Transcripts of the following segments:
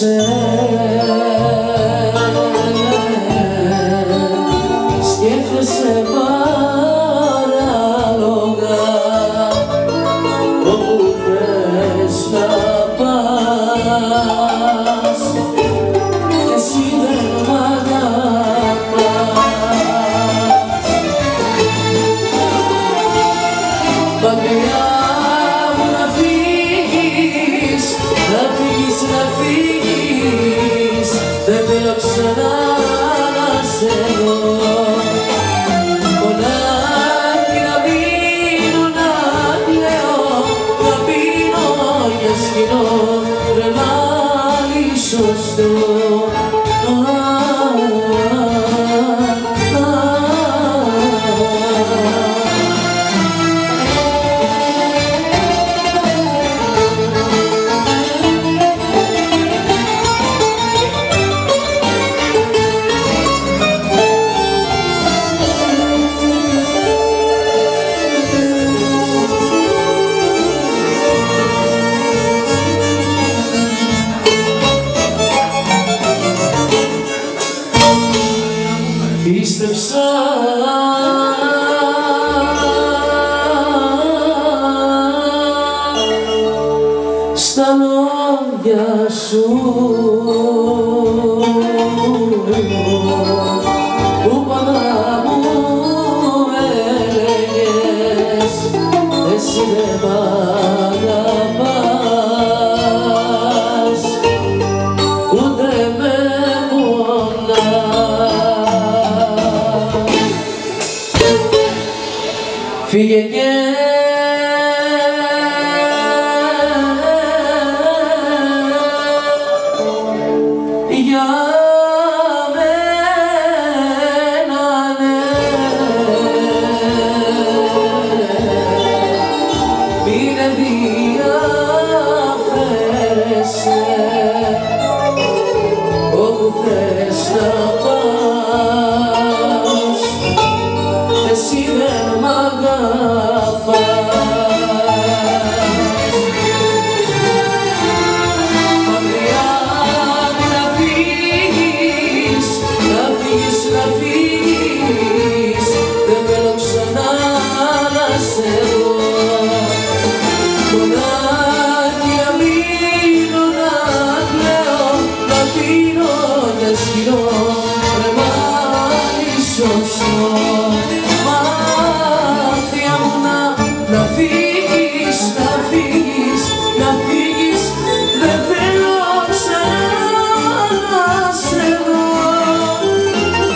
σε σκέφτεσαι παράλογα όπου θες να πας κι εσύ δεν μ' αγαπάς. Μακριά μου να φύγεις, να φύγεις, να φύγεις, δεν θέλω ξανά να σε δω. Μονάχη να μείνω, να κλαίω, να πίνω και σκηνώ τρελάνι σωστό. Πίστεψα στα λόγια σου που πάντα μου έλεγες εσύ δεν μ' αγαπάς ούτε με πονάς. Φύγε και για μένα ναι, μην ενδιαφέρεσαι όπου θες να πας, εσύ δεν μ' αγαπάς. Μακριά μου να φύγεις, να φύγεις, να φύγεις, δεν θέλω ξανά να σε δω. Μονάχη να μείνω, να κλαίω, να πίνω και σκηνώ τρεμάνι σωστό. Μάτια μου να φύγεις, να φύγεις, να φύγεις, δεν θέλω ξανά να σε δω.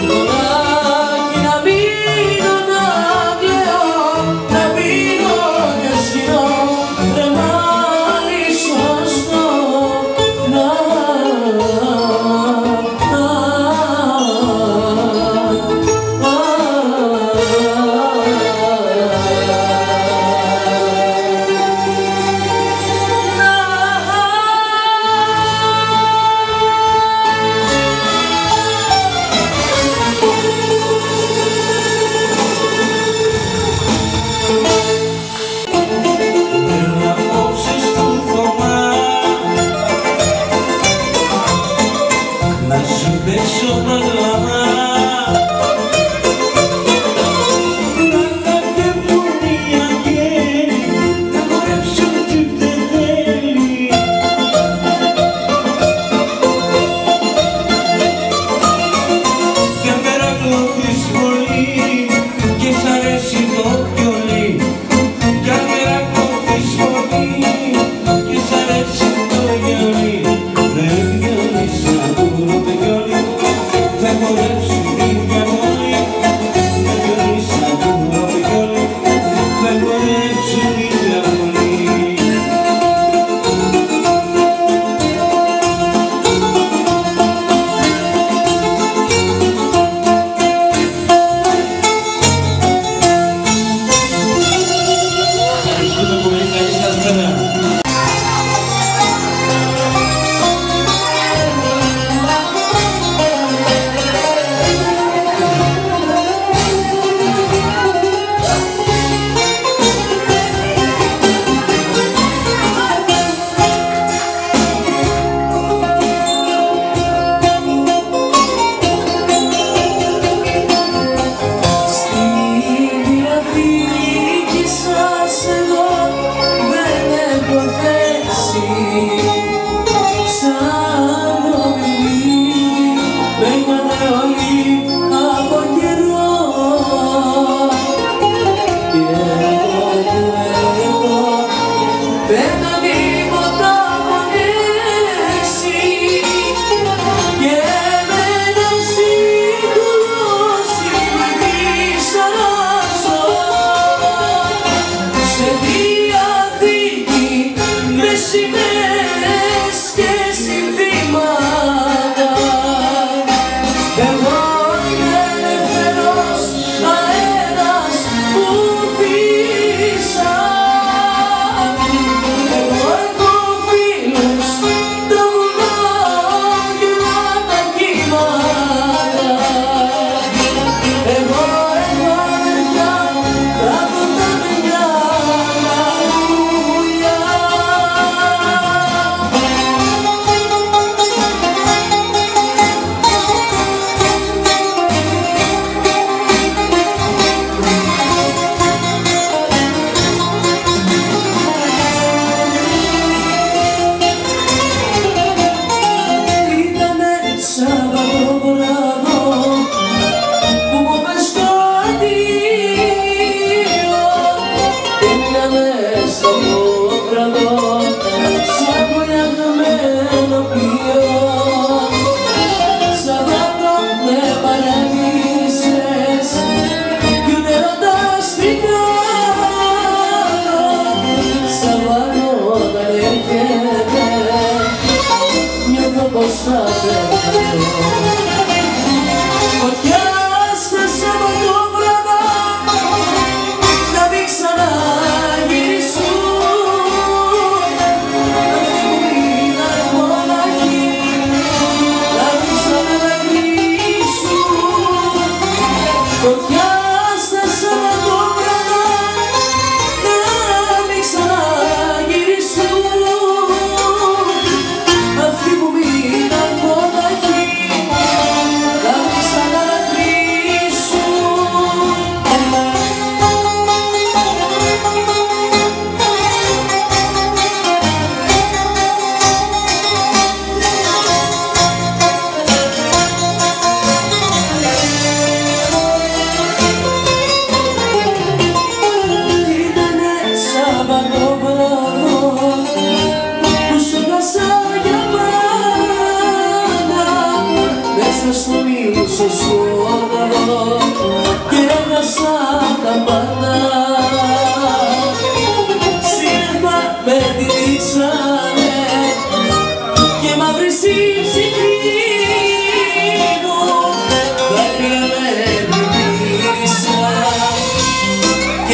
Μονάχη να μείνω, να κλαίω, να πίνω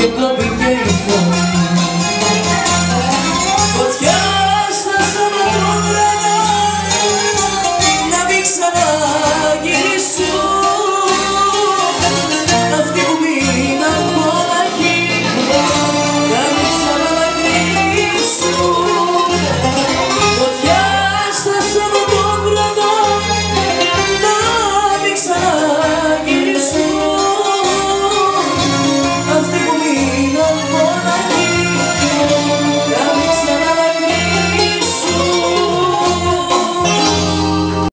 και